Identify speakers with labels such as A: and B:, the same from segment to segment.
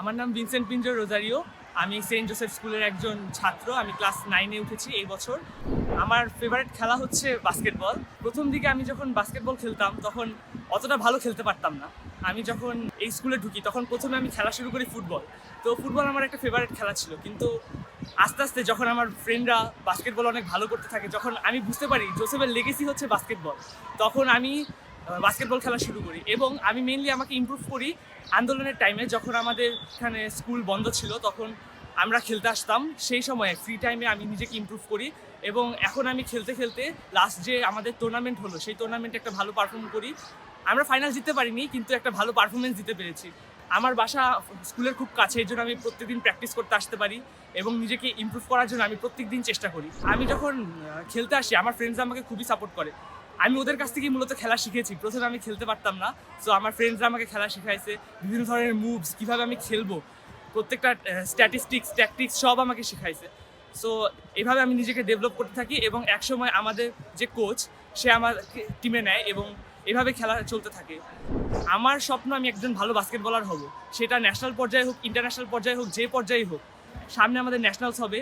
A: আমার নাম Vincent পিঞ্জো Rosario. আমি সেন্ট জোসেফ স্কুলের একজন ছাত্র। আমি ক্লাস 9-এ উঠেছি এই বছর। আমার ফেভারিট খেলা হচ্ছে বাস্কেটবল। প্রথম দিকে আমি যখন বাস্কেটবল খেলতাম তখন অতটা ভালো খেলতে পারতাম না। আমি যখন এই স্কুলে ঢুকি তখন প্রথমে আমি খেলা শুরু করি ফুটবল। তো ফুটবল আমার একটা ফেভারিট খেলা ছিল, কিন্তু আস্তে আস্তে যখন আমার ফ্রেন্ডরা বাস্কেটবল অনেক ভালো করতে থাকে, যখন আমি বুঝতে পারি জোসেফের লেগেসি হচ্ছে বাস্কেটবল, তখন আমি বাস্কেটবল খেলা শুরু করি। এবং আমি মেইনলি আমাকে ইমপ্রুভ করি আন্দোলনের টাইমে, যখন আমাদের এখানে স্কুল বন্ধ ছিল তখন আমরা খেলতে আসতাম। সেই সময়ে ফ্রি টাইমে আমি নিজেকে ইমপ্রুভ করি এবং এখন আমি খেলতে খেলতে লাস্ট যে আমাদের টুর্নামেন্ট হলো সেই টুর্নামেন্টে একটা ভালো পারফর্ম করি। আমরা ফাইনাল জিততে পারিনি, কিন্তু একটা ভালো পারফরমেন্স দিতে পেরেছি। আমার বাসা স্কুলের খুব কাছে, এই জন্য আমি প্রত্যেকদিন প্র্যাকটিস করতে আসতে পারি এবং নিজেকে ইমপ্রুভ করার জন্য আমি প্রত্যেকদিন চেষ্টা করি। আমি যখন খেলতে আসি আমার ফ্রেন্ডসরা আমাকে খুবই সাপোর্ট করে। আমি ওদের কাছ থেকেই মূলত খেলা শিখেছি। প্রথমে আমি খেলতে পারতাম না, সো আমার ফ্রেন্ডসরা আমাকে খেলা শিখাইছে, বিভিন্ন ধরনের মুভস কীভাবে আমি খেলবো, প্রত্যেকটা স্ট্যাটিস্টিক্স ট্যাকটিক্স সব আমাকে শিখাইছে। সো এভাবে আমি নিজেকে ডেভেলপ করতে থাকি এবং একসময় আমাদের যে কোচ সে আমার টিমে নেয় এবং এভাবে খেলা চলতে থাকে। আমার স্বপ্ন আমি একজন ভালো বাস্কেটবলার হব, সেটা ন্যাশনাল পর্যায়ে হোক, ইন্টারন্যাশনাল পর্যায়ে হোক, যে পর্যায়ে হোক। সামনে আমাদের ন্যাশনালস হবে,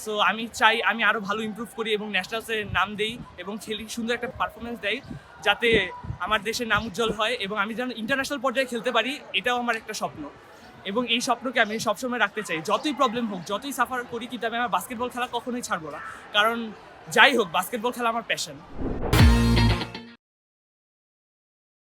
A: সো আমি চাই আমি আরও ভালো ইমপ্রুভ করি এবং ন্যাশনালসে নাম দেই এবং খেলি, সুন্দর একটা পারফরমেন্স দেয়, যাতে আমার দেশের নাম উজ্জ্বল হয় এবং আমি যেন ইন্টারন্যাশনাল পর্যায়ে খেলতে পারি। এটাও আমার একটা স্বপ্ন এবং এই স্বপ্নকে আমি সবসময় রাখতে চাই। যতই প্রবলেম হোক, যতই সাফার করি, কিন্তু আমি আমার বাস্কেটবল খেলা কখনোই ছাড়বো না, কারণ যাই হোক বাস্কেটবল খেলা আমার প্যাশন।